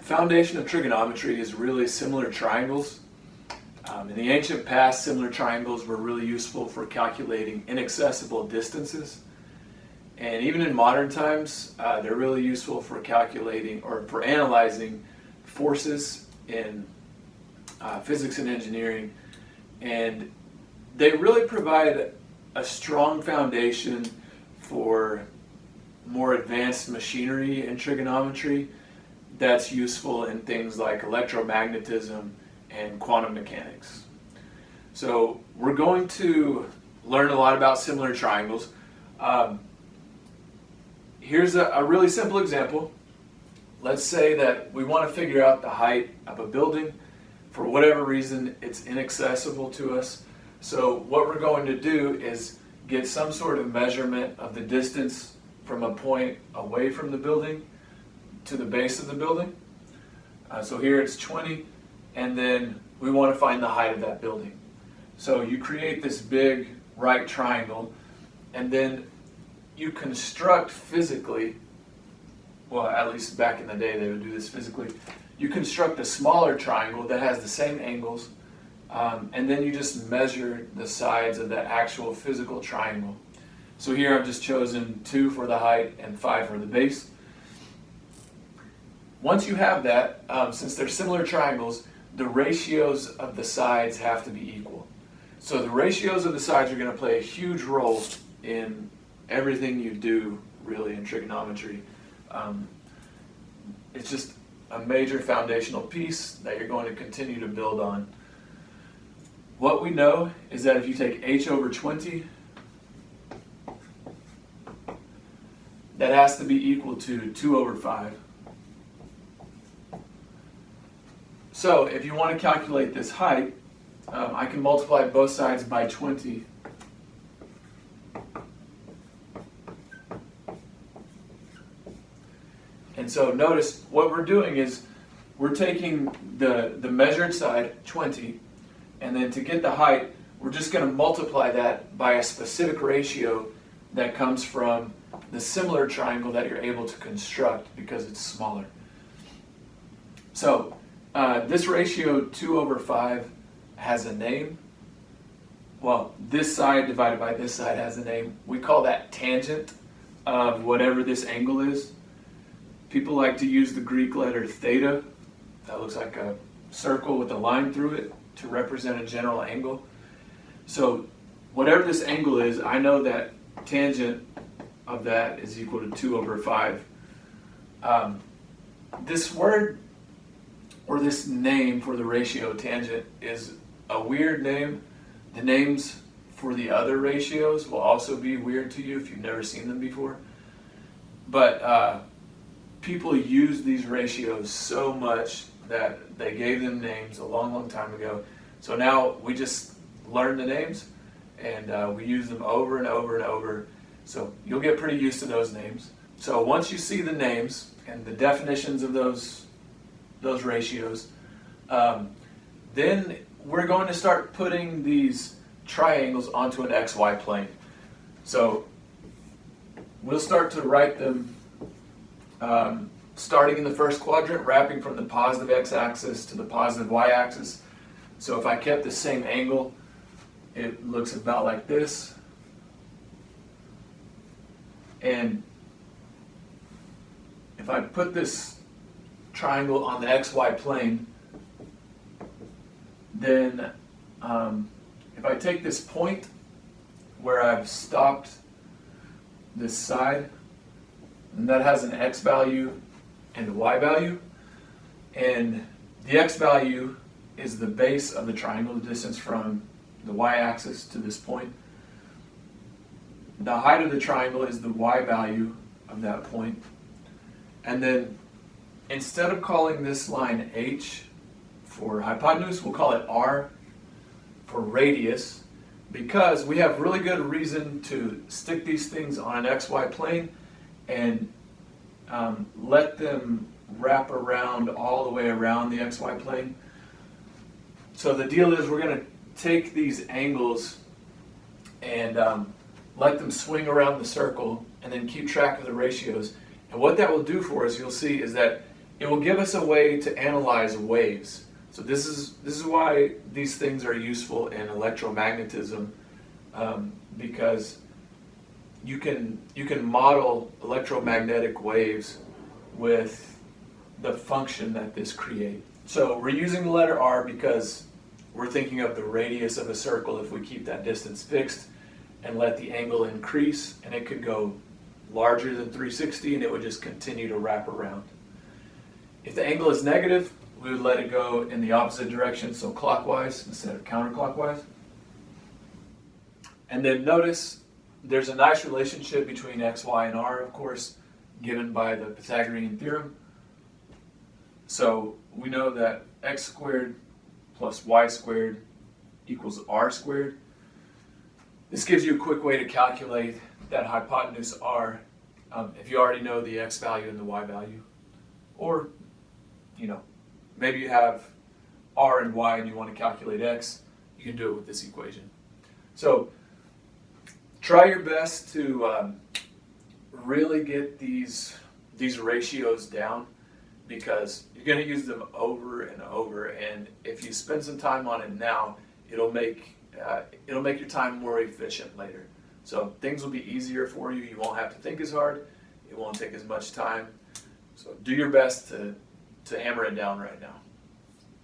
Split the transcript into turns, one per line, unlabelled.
foundation of trigonometry is really similar triangles. In the ancient past, similar triangles were really useful for calculating inaccessible distances. And even in modern times, they're really useful for calculating or for analyzing forces in physics and engineering. And they really provide a strong foundation for more advanced machinery in trigonometry that's useful in things like electromagnetism and quantum mechanics. So we're going to learn a lot about similar triangles. Here's a really simple example. Let's say that we want to figure out the height of a building. For whatever reason, it's inaccessible to us. So what we're going to do is get some sort of measurement of the distance from a point away from the building to the base of the building. So here it's 20, and then we want to find the height of that building. So you create this big right triangle, and then you construct physically, well, at least back in the day they would do this physically, you construct a smaller triangle that has the same angles, and then you just measure the sides of that actual physical triangle. So here I've just chosen 2 for the height and 5 for the base. Once you have that, since they're similar triangles, the ratios of the sides have to be equal. So the ratios of the sides are going to play a huge role in everything you do, really, in trigonometry. It's just a major foundational piece that you're going to continue to build on. What we know is that if you take h over 20, that has to be equal to 2 over 5. So if you want to calculate this height, I can multiply both sides by 20. And so notice what we're doing is we're taking the measured side, 20, and then to get the height, we're just going to multiply that by a specific ratio that comes from the similar triangle that you're able to construct because it's smaller. So this ratio, 2 over 5, has a name. Well, this side divided by this side has a name. We call that tangent of whatever this angle is. People like to use the Greek letter theta. That looks like a circle with a line through it to represent a general angle. So whatever this angle is, I know that tangent of that is equal to 2 over 5. This word, or this name for the ratio tangent, is a weird name. The names for the other ratios will also be weird to you if you've never seen them before. But people use these ratios so much that they gave them names a long, long time ago. So now we just learn the names and we use them over and over and over. So you'll get pretty used to those names. So once you see the names and the definitions of those ratios, then we're going to start putting these triangles onto an XY plane. So we'll start to write them starting in the first quadrant, wrapping from the positive x-axis to the positive y-axis. So if I kept the same angle, it looks about like this. And if I put this triangle on the xy plane, then if I take this point where I've stopped this side, and that has an x value and a y value, and the x value is the base of the triangle, the distance from the y-axis to this point. The height of the triangle is the y value of that point. And then instead of calling this line h for hypotenuse, we'll call it r for radius, because we have really good reason to stick these things on an xy plane and let them wrap around all the way around the xy plane. So the deal is we're going to take these angles and let them swing around the circle and then keep track of the ratios. And what that will do for us, you'll see, is that it will give us a way to analyze waves. So this is why these things are useful in electromagnetism, because you can model electromagnetic waves with the function that this creates. So we're using the letter r because we're thinking of the radius of a circle if we keep that distance fixed and let the angle increase, and it could go larger than 360 and it would just continue to wrap around. If the angle is negative, we would let it go in the opposite direction, so clockwise instead of counterclockwise. And then notice there's a nice relationship between x, y, and r, of course, given by the Pythagorean theorem. So we know that x squared plus y squared equals r squared. This gives you a quick way to calculate that hypotenuse r if you already know the x value and the y value. Or, maybe you have r and y and you want to calculate x, you can do it with this equation. So try your best to really get these ratios down, because you're going to use them over and over, and if you spend some time on it now, it'll make your time more efficient later. So things will be easier for you. You won't have to think as hard. It won't take as much time. So do your best to hammer it down right now.